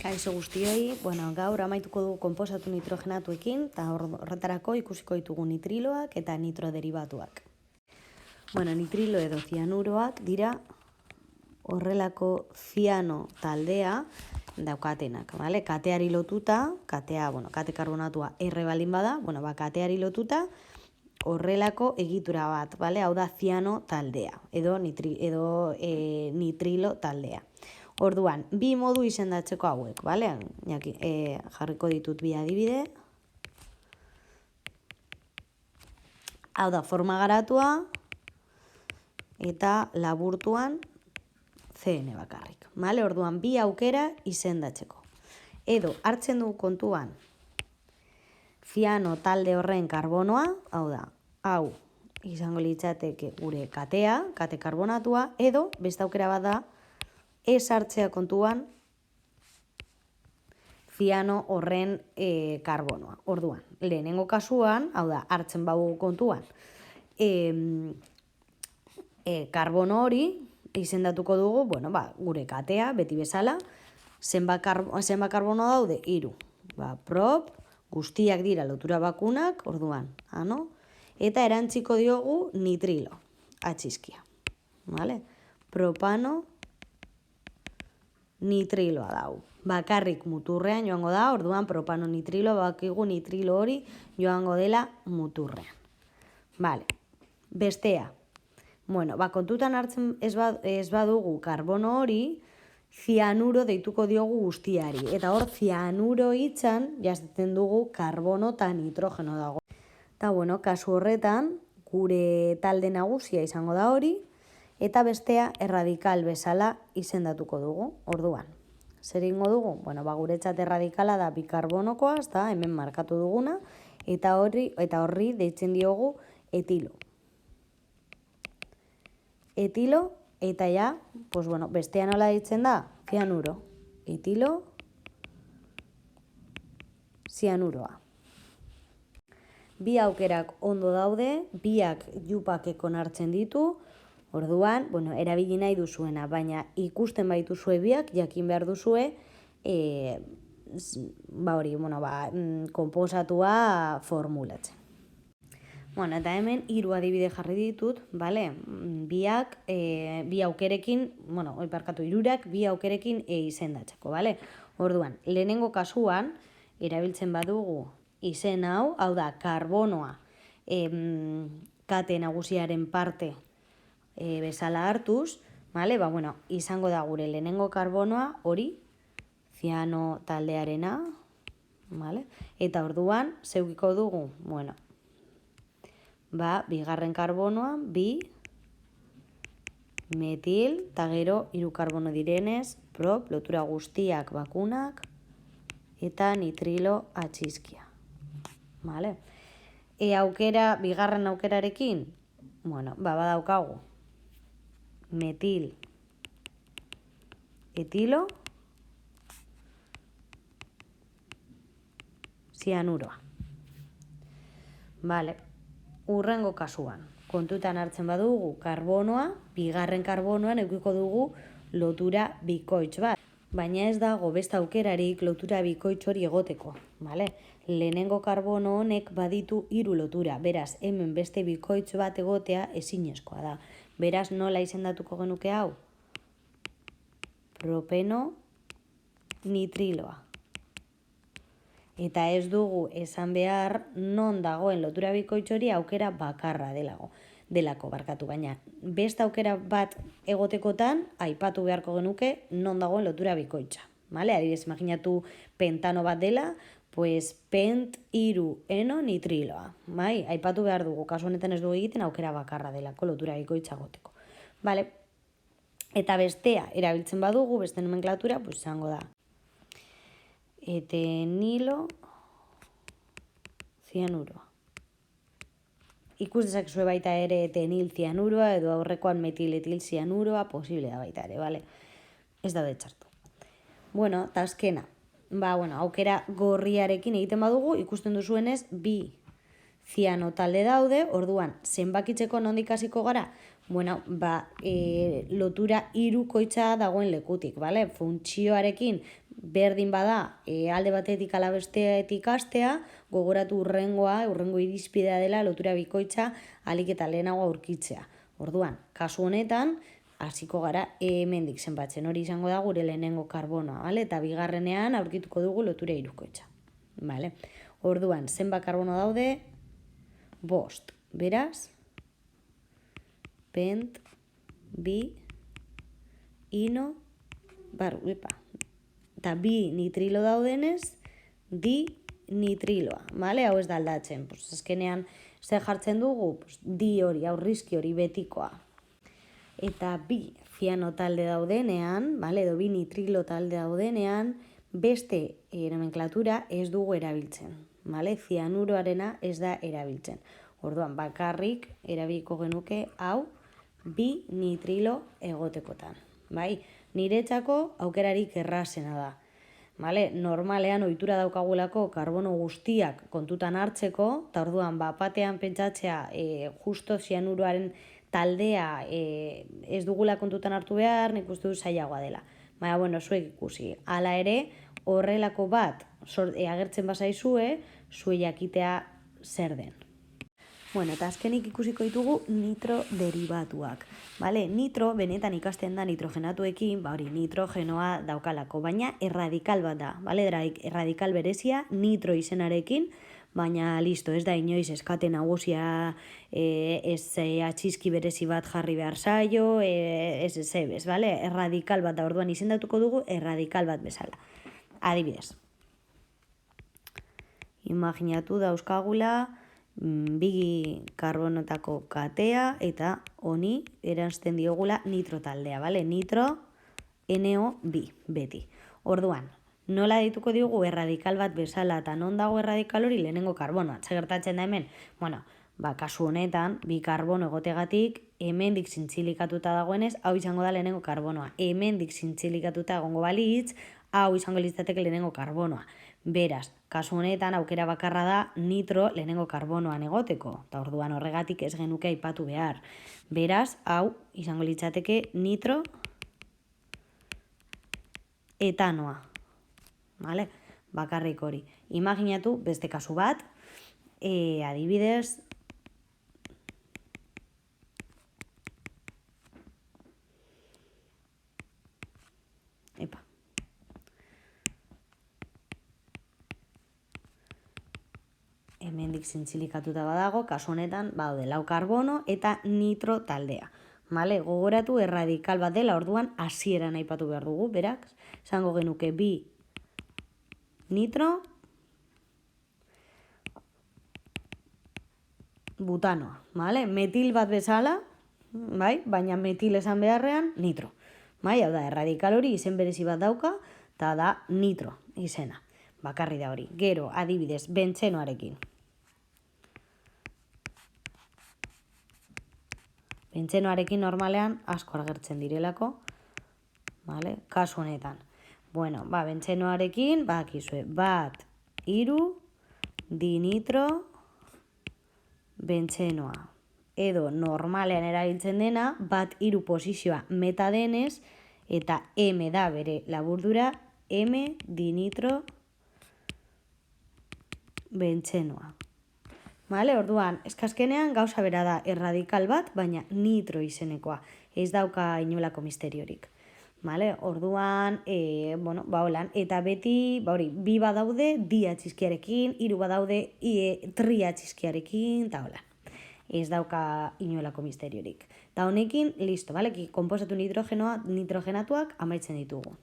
Kaixo guztioi, gaur amaituko dugu konposatu nitrogenatuekin, eta horretarako ikusiko ditugu nitriloak eta nitroderibatuak. Nitrilo edo zianuroak dira horrelako ziano taldea daukatenak, bale? Kateari lotuta, kate karbonatua erre baldin bada, kateari lotuta horrelako egitura bat, bale? Hau da ziano taldea, edo nitrilo taldea. Orduan, bi modu izendatzeko hauek, bale? Jarriko ditut bi adibide. Hau da, forma garatua eta laburtuan CN bakarrik, bale? Orduan, bi aukera izendatzeko. Edo, hartzen du kontuan ziano talde horren karbonoa, hau da, hau izango litzateke gure katea, kate karbonatua, edo, beste aukera bat da, ez hartzea kontuan ziano horren karbonoa. Orduan, lehenengo kasuan, hau da, hartzen badugu kontuan, karbono hori izendatuko dugu, gure katea, beti bezala, zenbat karbono daude? 3. Prop, guztiak dira lotura bakunak, orduan, eta erantziko diogu nitrilo, atxizkia. Propano, nitriloa dau. Bakarrik muturrean joango da, orduan propano nitrilo, bakigu nitrilo hori joango dela muturrean. Bestea. Kontutan hartzen ez badugu karbono hori, zianuro deituko diogu guztiari. Eta hor, zianuro hitzan, jasotzen dugu karbono eta nitrogeno dago. Eta, kasu horretan, gure talde nagusia izango da hori, eta bestea erradikal bezala izendatuko dugu, orduan. Zer ingo dugu? Guretzat erradikala da bikarbonokoa, hemen markatu duguna, eta horri deitzen diogu etilo. Etilo, eta bestea nola deitzen da? Zianuro. Etilo, zianuroa. Bi aukerak ondo daude, biak jupakekon hartzen ditu, orduan, erabili nahi duzuena, baina ikusten baituzue biak, jakin behar duzue, konposatua formulatzen. Eta hemen 3 adibide jarri ditut, biak, bi aukerekin, hirurak bi aukerekin izendatzeko, Orduan, lehenengo kasuan, erabiltzen badugu izen hau da, karbonoa, kate nagusiaren parte, bezala hartuz, izango da gure lehenengo karbonoa hori, ziano taldearena, eta orduan, zeukiko dugu, bigarren karbonoan, bi, metil, eta gero 3 karbono direnez, prop, lotura guztiak bakunak, eta nitrilo atxizkia. Bigarren aukerarekin, badaukagu, metil, etilo, zianuroa. Urrengo kasuan, kontutan hartzen badugu karbonoa, bigarren karbonoan edukiko dugu lotura bikoitz bat. Baina ez dago beste aukerarik lotura bikoitz hori egoteko. Lehenengo karbono honek baditu 3 lotura, beraz, hemen beste bikoitz bat egotea ezinezkoa da. Beraz, nola izendatuko genuke hau? Propeno nitriloa. Eta ez dugu esan behar non dagoen lotura bikoitz hori aukera bakarra delako, baina beste aukera bat egotekotan aipatu beharko genuke non dagoen lotura bikoitza. Adibidez, imaginatu pentano bat dela, pent 3 eno nitriloa. Aipatu behar dugu, kasu honetan ez dugu egiten aukera bakarra delako lotura bikoitza egoteko. Eta bestea erabiltzen badugu, beste nomenklatura, izango da etenilo zianuroa. Ikus dezakezue baita ere etenil zianuroa edo aurrekoan metiletil zianuroa posible da baita ere, ez daude txartu. Eta azkena, aukera gorriarekin egiten badugu, ikusten duzuenez, bi ziano talde daude, orduan, zenbakitzeko nondik hasiko gara? Bueno, lotura hirukoitza dagoen lekutik, bale? Funtzioarekin berdin bada alde batetik ala bestetik hastea, gogoratu urrengo irizpidea dela lotura bikoitza ahalik eta lehenago aurkitzea. Orduan, kasu honetan, hasiko gara hemendik zenbatzen, hori izango da gure lehenengo karbonoa, bale? Eta bigarrenean aurkituko dugu lotura hirukoitza. Bale? Orduan, zenbat karbono daude? 5. Beraz, pent, bi, ino, eta bi nitrilo daudenez, di nitriloa, bale? Hau ez da aldatzen, azkenean zer jartzen dugu, di hori, aurrizki hori betikoa. Eta bi ziano talde daudenean, bale? Edo bi nitrilo talde daudenean, beste nomenklatura ez dugu erabiltzen, bale? Zianuroarena ez da erabiltzen. Orduan, bakarrik erabiliko genuke hau bi nitrilo egotekotan, bai? Niretzako aukerarik errazena da. Vale? Normalean ohitura daukagulako karbono guztiak kontutan hartzeko, eta orduan batean pentsatzea justo zianuroaren taldea ez dugula kontutan hartu behar, nik uste dut zailagoa dela. Baina, bueno, zuek ikusi. Hala ere, horrelako bat agertzen bazaizue, zuek jakitea zer den. Bueno, eta azkenik ikusiko ditugu nitro derivatuak. Vale? Nitro, benetan ikasten da nitrogenatuekin, hori nitrogenoa daukalako, baina erradikal bat da. Vale? Erradikal berezia nitro izenarekin, baina listo, ez da inoiz eskate nagusia ez atxizki berezi bat jarri behar zaio, ez ebez, vale? Erradikal bat da, orduan izendatuko dugu erradikal bat bezala. Adibidez. Imaginatu dauzkagula bi karbonotako katea eta honi eranzten diogula nitro taldea, bale? Nitro NO2 beti. Orduan, nola dituko diogu erradikal bat bezala eta non dago erradikal hori lehenengo karbonoa? Gertatzen da hemen? Bueno, kasu honetan, bi karbono egotegatik hemendik zintzilikatuta dagoenez, hau izango da lehenengo karbonoa. Hemendik zintzilikatuta egongo balitz, hau izango litzateke lehenengo karbonoa. Beraz, kasu honetan aukera bakarra da nitro lehenengo karbonoan egoteko, eta orduan horregatik ez genuke aipatu behar. Beraz, hau izango litzateke nitro etanoa. Vale? Bakarrik hori. Imaginatu beste kasu bat, adibidez, hemendik zintzilikatuta badago, kasu honetan badaude 4 karbono eta nitro taldea. Vale? Gogoratu erradikal bat dela, orduan hasieran aipatu behar dugu, berak, esango genuke bi nitro butanoa, vale? Metil bat bezala, bai? Baina metil esan beharrean nitro. Bai? Hau da, erradikal hori izen berezi bat dauka, eta da nitro izena. Bakarri da hori. Gero, adibidez, bentzenoarekin. Bentzenoarekin normalean asko agertzen direlako, vale? Kasu honetan. Bueno, bentzenoarekin, bakizue, 1, 3, dinitro, bentzenoa. Edo normalean erabiltzen dena, 1, 3 posizioa meta denez, eta M da bere laburdura, M dinitro bentzenoa. Vale? Orduan, eskazkenean gauza bera da erradikal bat, baina nitro izenekoa. Ez dauka inolako misteriorik. Vale? Orduan, holan, eta beti, bi badaude di atxizkiarekin, 3 badaude tri atxizkiarekin, eta holan. Ez dauka inolako misteriorik. Eta honekin, listo, vale? Konposatu nitrogenatuak amaitzen ditugu.